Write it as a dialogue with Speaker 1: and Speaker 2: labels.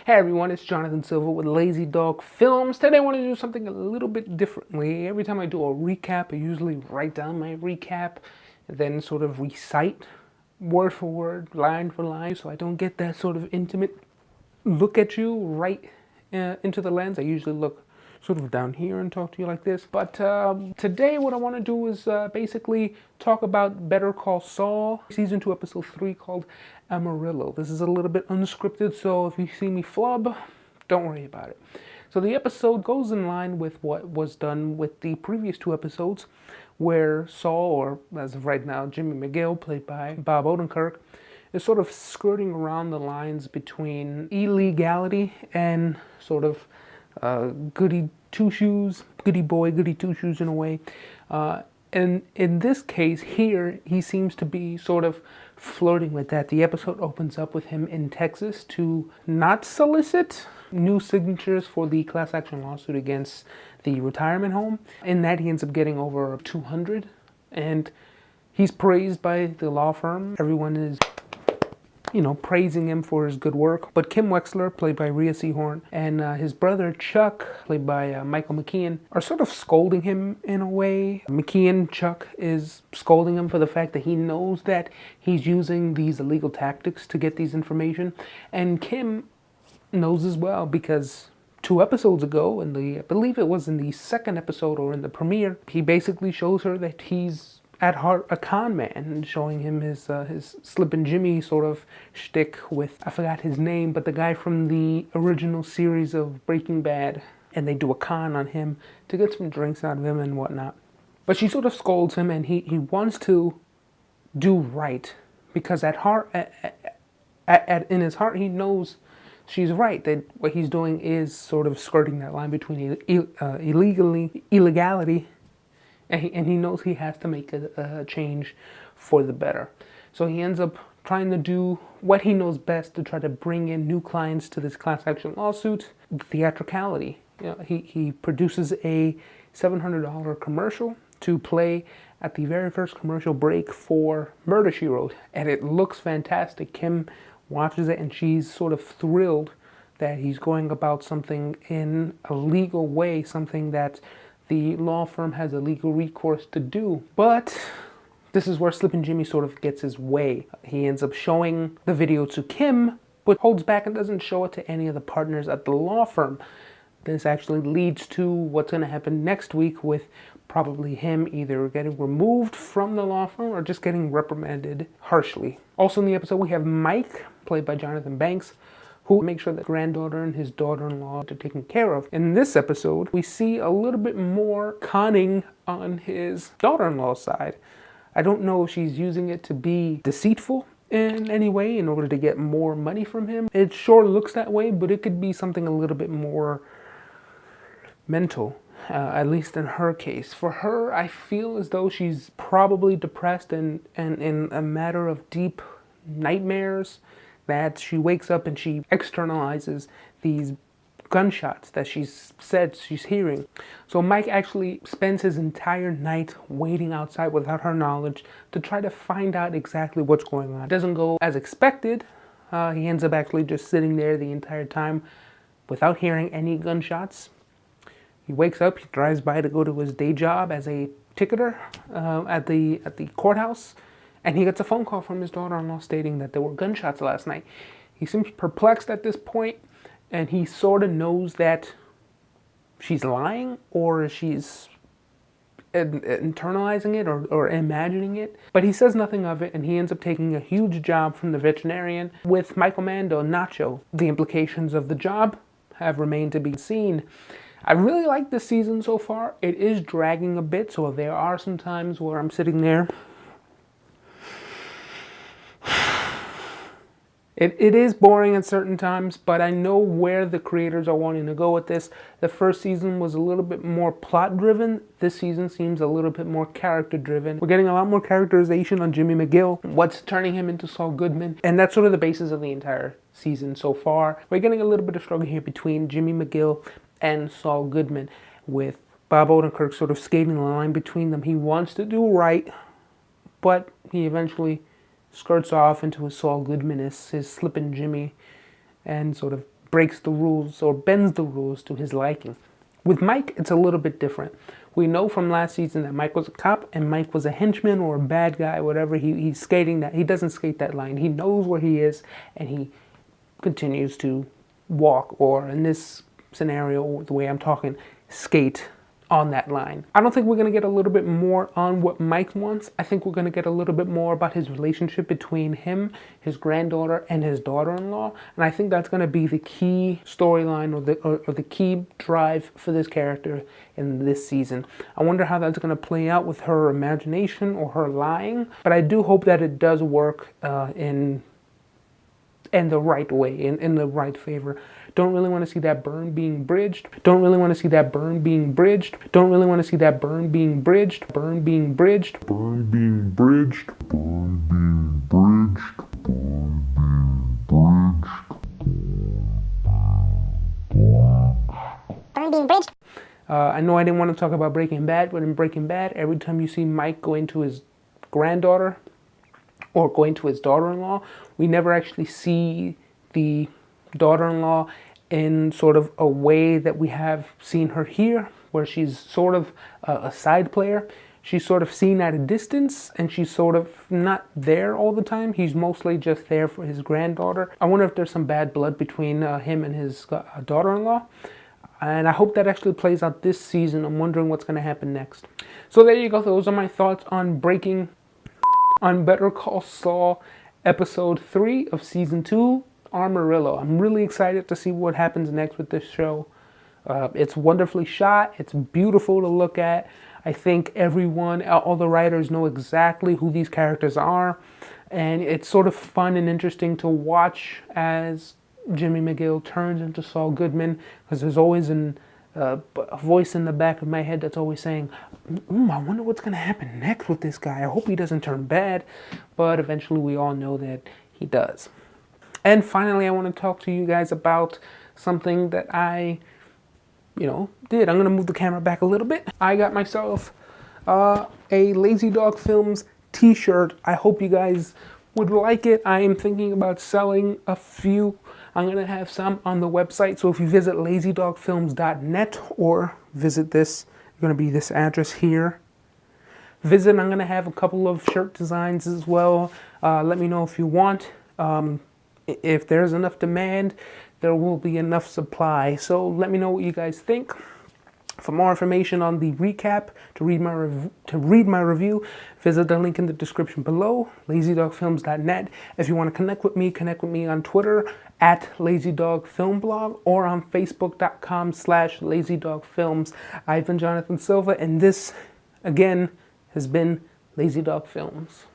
Speaker 1: Hey everyone, it's Jonathan Silva with LazyDog Films. Today I want to do something a little bit differently. Every time I do a recap, I usually write down my recap and then sort of recite word for word, line for line, so I don't get that sort of intimate look at you right into the lens. I usually look sort of down here and talk to you like this. But today what I want to do is basically talk about Better Call Saul, Season 2, Episode 3, called Amarillo. This is a little bit unscripted, so if you see me flub, don't worry about it. So the episode goes in line with what was done with the previous two episodes, where Saul, or as of right now, Jimmy McGill, played by Bob Odenkirk, is sort of skirting around the lines between illegality and sort of goody two-shoes, goody boy, goody two-shoes in a way. And in this case here, he seems to be sort of flirting with that. The episode opens up with him in Texas to not solicit new signatures for the class action lawsuit against the retirement home. In that, he ends up getting over 200, and he's praised by the law firm. Everyone is, praising him for his good work. But Kim Wexler, played by Rhea Seehorn, and his brother Chuck, played by Michael McKean, are sort of scolding him in a way. Chuck is scolding him for the fact that he knows that he's using these illegal tactics to get these information. And Kim knows as well, because 2 episodes ago, I believe it was in the second episode or in the premiere, he basically shows her that he's at heart a con man, and showing him his Slippin' Jimmy sort of shtick with, I forgot his name, but the guy from the original series of Breaking Bad, and they do a con on him to get some drinks out of him and whatnot. But she sort of scolds him, and he wants to do right, because at heart, in his heart, he knows she's right, that what he's doing is sort of skirting that line between illegality, and he knows he has to make a change for the better. So he ends up trying to do what he knows best to try to bring in new clients to this class action lawsuit: theatricality. He produces a $700 commercial to play at the very first commercial break for Murder, She Wrote, and it looks fantastic. Kim watches it and she's sort of thrilled that he's going about something in a legal way, something that the law firm has a legal recourse to do. But this is where Slippin' Jimmy sort of gets his way. He ends up showing the video to Kim, but holds back and doesn't show it to any of the partners at the law firm. This actually leads to what's going to happen next week, with probably him either getting removed from the law firm or just getting reprimanded harshly. Also in the episode, we have Mike, played by Jonathan Banks, who makes sure that granddaughter and his daughter-in-law are taken care of. In this episode, we see a little bit more conning on his daughter-in-law's side. I don't know if she's using it to be deceitful in any way in order to get more money from him. It sure looks that way, but it could be something a little bit more mental, at least in her case. For her, I feel as though she's probably depressed and in a matter of deep nightmares, that she wakes up and she externalizes these gunshots that she's said she's hearing. So Mike actually spends his entire night waiting outside without her knowledge to try to find out exactly what's going on. It doesn't go as expected. He ends up actually just sitting there the entire time without hearing any gunshots. He wakes up, he drives by to go to his day job as a ticketer at the courthouse, and he gets a phone call from his daughter-in-law stating that there were gunshots last night. He seems perplexed at this point, and he sort of knows that she's lying, or she's internalizing it, or imagining it. But he says nothing of it, and he ends up taking a huge job from the veterinarian with Michael Mando, Nacho. The implications of the job have remained to be seen. I really like this season so far. It is dragging a bit, so there are some times where I'm sitting there. It is boring at certain times, but I know where the creators are wanting to go with this. The first season was a little bit more plot-driven. This season seems a little bit more character-driven. We're getting a lot more characterization on Jimmy McGill, what's turning him into Saul Goodman, and that's sort of the basis of the entire season so far. We're getting a little bit of struggle here between Jimmy McGill and Saul Goodman, with Bob Odenkirk sort of skating the line between them. He wants to do right, but he eventually skirts off into his Saul Goodman, his Slippin' Jimmy, and sort of breaks the rules or bends the rules to his liking. With Mike, it's a little bit different. We know from last season that Mike was a cop and Mike was a henchman or a bad guy, whatever. He's skating that. He doesn't skate that line. He knows where he is and he continues to walk, or in this scenario, the way I'm talking, skate on that line. I don't think we're going to get a little bit more on what Mike wants. I think we're going to get a little bit more about his relationship between him, his granddaughter, and his daughter-in-law. And I think that's going to be the key storyline or the key drive for this character in this season. I wonder how that's going to play out with her imagination or her lying. But I do hope that it does work in the right way, in the right favor. Don't really want to see that burn being bridged. Don't really want to see that burn being bridged. Don't really want to see that burn being bridged. Burn being bridged. Burn being bridged. Burn being bridged. Burn being bridged. Burn being bridged. I know I didn't want to talk about Breaking Bad, but in Breaking Bad, every time you see Mike go into his granddaughter or going to his daughter-in-law, we never actually see the daughter-in-law in sort of a way that we have seen her here, where she's sort of a side player. She's sort of seen at a distance, and she's sort of not there all the time. He's mostly just there for his granddaughter. I wonder if there's some bad blood between him and his daughter-in-law. And I hope that actually plays out this season. I'm wondering what's going to happen next. So there you go. Those are my thoughts on Better Call Saul, episode 3 of season 2, Amarillo. I'm really excited to see what happens next with this show. It's wonderfully shot. It's beautiful to look at. I think all the writers know exactly who these characters are. And it's sort of fun and interesting to watch as Jimmy McGill turns into Saul Goodman, because there's always a voice in the back of my head that's always saying, I wonder what's going to happen next with this guy. I hope he doesn't turn bad. But eventually we all know that he does. And finally, I want to talk to you guys about something that I, did. I'm going to move the camera back a little bit. I got myself a LazyDog Films t-shirt. I hope you guys would like it. I am thinking about selling a few. I'm going to have some on the website. So if you visit lazydogfilms.net or visit this, going to be this address here. I'm going to have a couple of shirt designs as well. Let me know if you want. If there's enough demand, there will be enough supply. So let me know what you guys think. For more information on the recap, to read my review, visit the link in the description below, lazydogfilms.net. If you want to connect with me on Twitter at LazyDogFilmBlog or on Facebook.com/LazyDogFilms. I've been Jonathan Silva, and this, again, has been LazyDog Films.